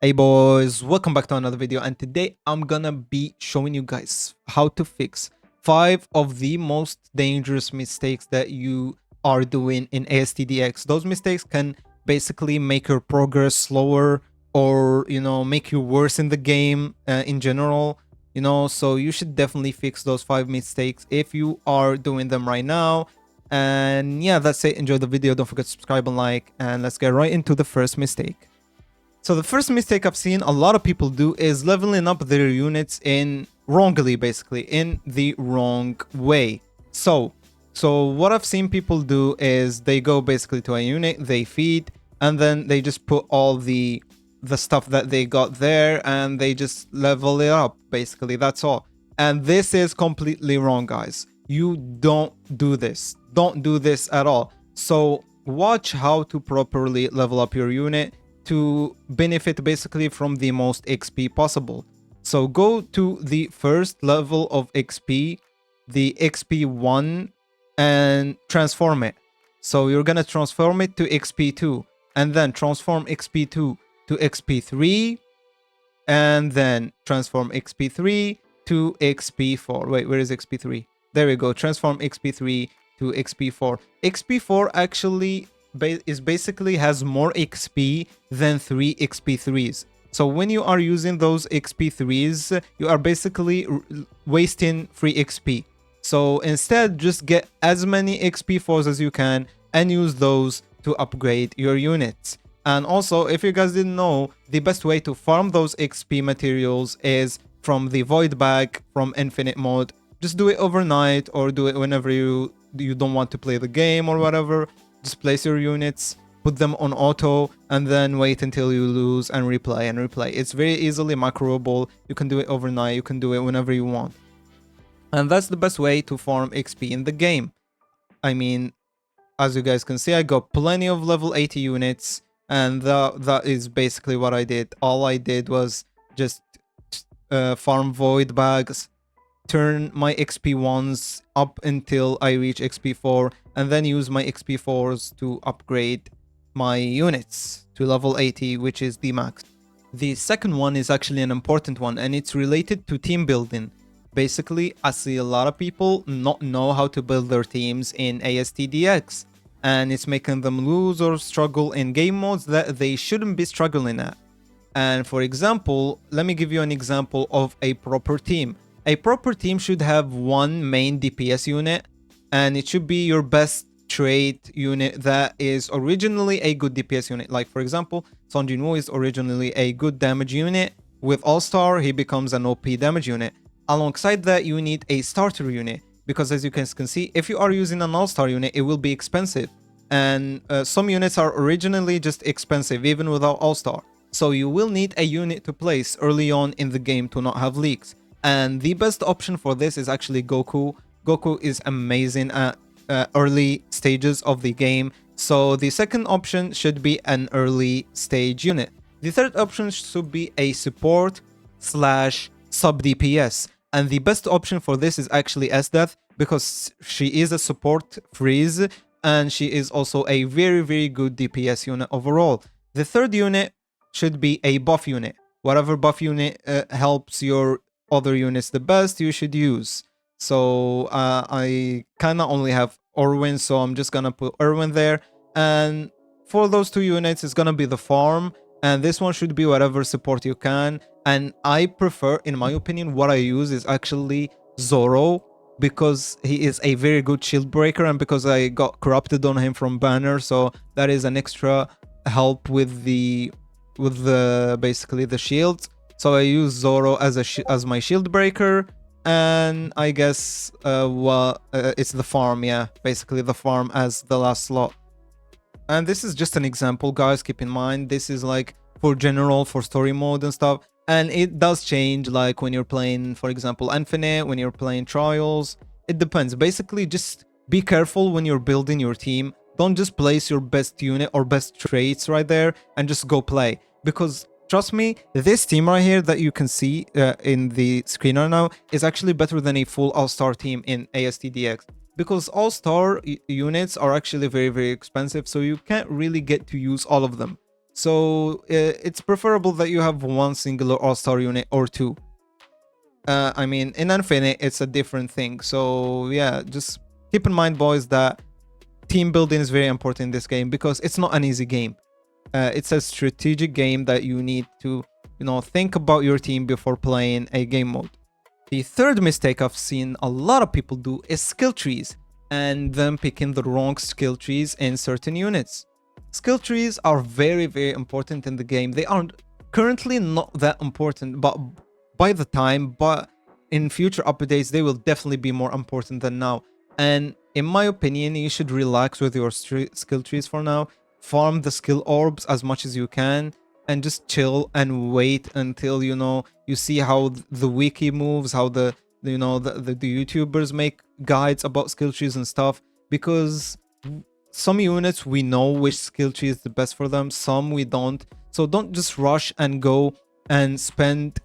Hey boys, welcome back to another video, and today I'm gonna be showing you guys how to fix 5 of the most dangerous mistakes that you are doing in ASTDX. Those mistakes can basically make your progress slower or make you worse in the game in general, so you should definitely fix those 5 mistakes if you are doing them right now. And yeah, that's it. Enjoy the video, don't forget to subscribe and like, and let's get right into the first mistake. So the first mistake I've seen a lot of people do is leveling up their units in wrongly, basically in the wrong way. So what I've seen people do is they go basically to a unit, they feed, and then they just put all the stuff that they got there and they just level it up, basically. That's all. And this is completely wrong, guys. You don't do this. Don't do this at all. So watch how to properly level up your unit to benefit basically from the most XP possible. So go to the first level of XP, the XP1, and transform it. So you're gonna transform it to XP2, and then transform XP2 to XP3, and then transform XP3 to XP4. Wait, where is XP3? There we go. Transform XP3 to XP4. XP4 actually is basically has more XP than 3 XP3s. So when you are using those XP3s, you are basically wasting free XP. So instead, just get as many XP4s as you can and use those to upgrade your units. And also, if you guys didn't know, the best way to farm those XP materials is from the void bag from infinite mode. Just do it overnight or do it whenever you don't want to play the game or whatever. Just place your units, put them on auto, and then wait until you lose and replay and replay. It's very easily macroable. You can do it overnight. You can do it whenever you want. And that's the best way to farm XP in the game. I mean, as you guys can see, I got plenty of level 80 units, and that is basically what I did. All I did was just farm void bags, turn my XP1s up until I reach XP4, and then use my XP4s to upgrade my units to level 80, which is the max. The second one is actually an important one, and it's related to team building. Basically, I see a lot of people not know how to build their teams in ASTDX, and it's making them lose or struggle in game modes that they shouldn't be struggling at. And for example, let me give you an example of a proper team. A proper team should have one main DPS unit, and it should be your best trait unit that is originally a good DPS unit. Like, for example, Song Jinwoo is originally a good damage unit. With All-Star, he becomes an OP damage unit. Alongside that, you need a starter unit, because as you can see, if you are using an All-Star unit, it will be expensive. And some units are originally just expensive, even without All-Star. So you will need a unit to place early on in the game to not have leaks. And the best option for this is actually Goku. Goku is amazing at early stages of the game. So the second option should be an early stage unit. The third option should be a support / sub DPS. And the best option for this is actually Death, because she is a support freeze and she is also a very, very good DPS unit overall. The third unit should be a buff unit. Whatever buff unit helps your other units the best, you should use. So I kind of only have Orwin, so I'm just gonna put Erwin there. And for those two units, it's gonna be the farm, and this one should be whatever support you can. And I prefer, in my opinion, what I use is actually Zoro, because he is a very good shield breaker, and because I got corrupted on him from banner, so that is an extra help with the basically the shields. So I use Zoro as my shield breaker, and I guess it's the farm, yeah, basically the farm as the last slot. And this is just an example, guys. Keep in mind, this is like for general, for story mode and stuff, and it does change, like when you're playing, for example, Infinite, when you're playing Trials. It depends. Basically, just be careful when you're building your team. Don't just place your best unit or best traits right there and just go play, because trust me, this team right here that you can see in the screen right now is actually better than a full All-Star team in ASTDX. Because All-Star units are actually very, very expensive, so you can't really get to use all of them. So it's preferable that you have one singular all-star unit or two. I mean, in Infinite, it's a different thing. So yeah, just keep in mind, boys, that team building is very important in this game because it's not an easy game. It's a strategic game that you need to, think about your team before playing a game mode. The third mistake I've seen a lot of people do is skill trees and them picking the wrong skill trees in certain units. Skill trees are very, very important in the game. They are currently not that important, but but in future updates, they will definitely be more important than now. And in my opinion, you should relax with your skill trees for now. Farm the skill orbs as much as you can and just chill and wait until you see how the wiki moves, how the YouTubers make guides about skill trees and stuff, because some units we know which skill tree is the best for them, some we don't. So don't just rush and go and spend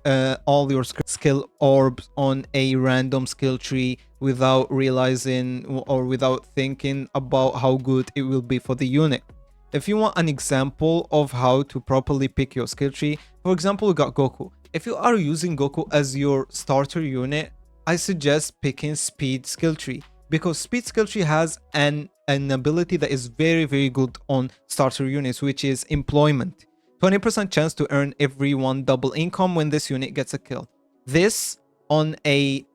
all your skill orbs on a random skill tree without realizing or without thinking about how good it will be for the unit. If you want an example of how to properly pick your skill tree, for example, we got Goku. If you are using Goku as your starter unit, I suggest picking Speed skill tree, because Speed skill tree has an ability that is very, very good on starter units, which is employment. 20% chance to earn every one double income when this unit gets a kill. This on a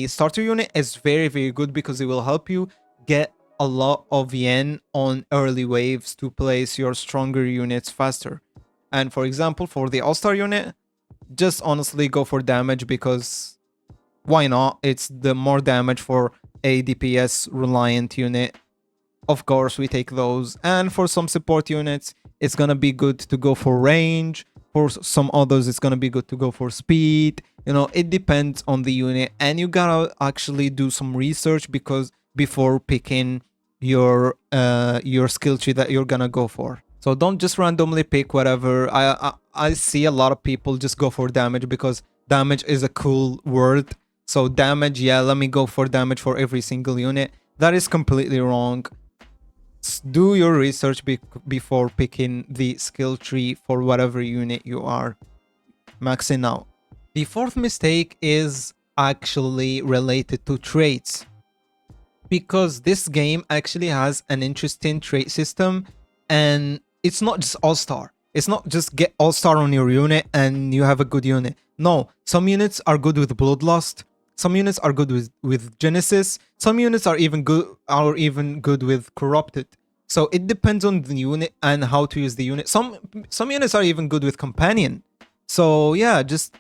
starter unit is very, very good because it will help you get a lot of yen on early waves to place your stronger units faster. And for example, for the all-star unit, just honestly go for damage, because why not? It's the more damage for a DPS reliant unit. Of course, we take those. And for some support units, it's gonna be good to go for range. For some others, it's gonna be good to go for speed. It depends on the unit, and you gotta actually do some research because before picking your skill tree that you're gonna go for. So don't just randomly pick whatever. I see a lot of people just go for damage because damage is a cool word. So damage, yeah, let me go for damage for every single unit. That is completely wrong. Do your research before picking the skill tree for whatever unit you are maxing out. The fourth mistake is actually related to traits, because this game actually has an interesting trait system, and it's not just all-star. It's not just get all-star on your unit and you have a good unit. No, some units are good with Bloodlust, some units are good with Genesis, some units are even good with Corrupted. So it depends on the unit and how to use the unit. Some units are even good with Companion. So yeah, just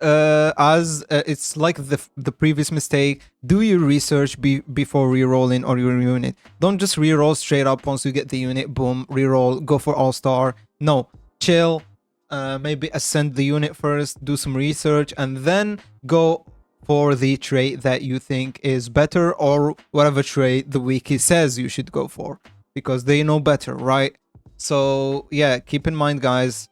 as it's like the previous mistake, do your research before rerolling or your unit. Don't just reroll straight up once you get the unit, boom, reroll, go for all-star. No, chill, maybe ascend the unit first, do some research, and then go for the trait that you think is better, or whatever trait the wiki says you should go for, because they know better, right? So yeah, keep in mind, guys,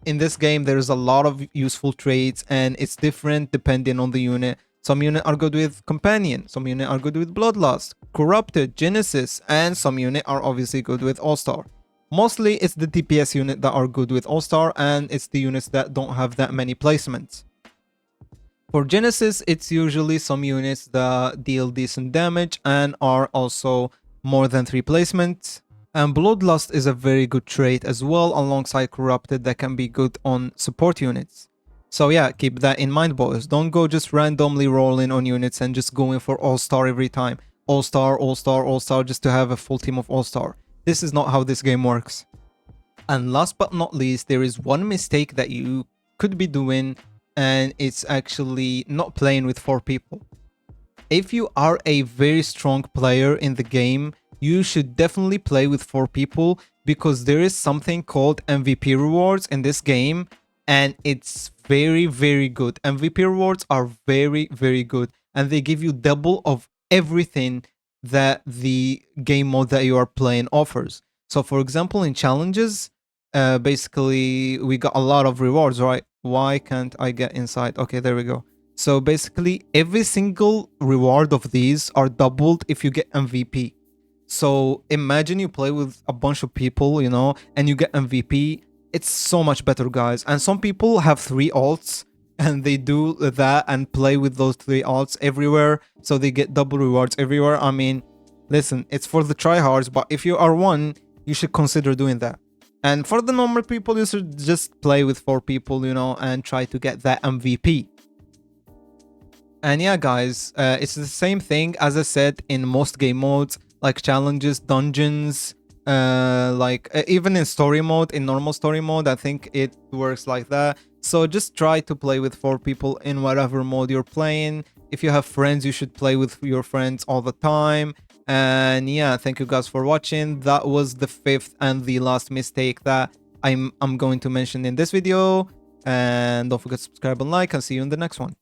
in this game there's a lot of useful traits, and it's different depending on the unit. Some units are good with Companion, some units are good with Bloodlust, Corrupted, Genesis, and some units are obviously good with All-Star. Mostly it's the DPS unit that are good with All-Star, and it's the units that don't have that many placements. For Genesis, it's usually some units that deal decent damage and are also more than 3 placements. And Bloodlust is a very good trait as well, alongside Corrupted, that can be good on support units. So yeah, keep that in mind, boys. Don't go just randomly rolling on units and just going for All-Star every time. All-Star, All-Star, All-Star, just to have a full team of All-Star. This is not how this game works. And last but not least, there is one mistake that you could be doing, and it's actually not playing with 4 people. If you are a very strong player in the game, you should definitely play with 4 people, because there is something called MVP rewards in this game, and it's very, very good. MVP rewards are very, very good, and they give you double of everything that the game mode that you are playing offers. So for example, in challenges, basically we got a lot of rewards, right? Why can't I get inside? Okay, there we go. So basically every single reward of these are doubled if you get MVP. So imagine you play with a bunch of people, you know, and you get MVP. It's so much better, guys. And some people have 3 alts and they do that and play with those 3 alts everywhere. So they get double rewards everywhere. I mean, listen, it's for the tryhards, but if you are one, you should consider doing that. And for the normal people, you should just play with 4 people, you know, and try to get that MVP. And yeah, guys, it's the same thing as I said in most game modes, like challenges, dungeons, even in story mode, in normal story mode, I think it works like that. So just try to play with 4 people in whatever mode you're playing. If you have friends, you should play with your friends all the time. And yeah, thank you guys for watching. That was the 5th and the last mistake that I'm going to mention in this video. And don't forget to subscribe and like, and see you in the next one.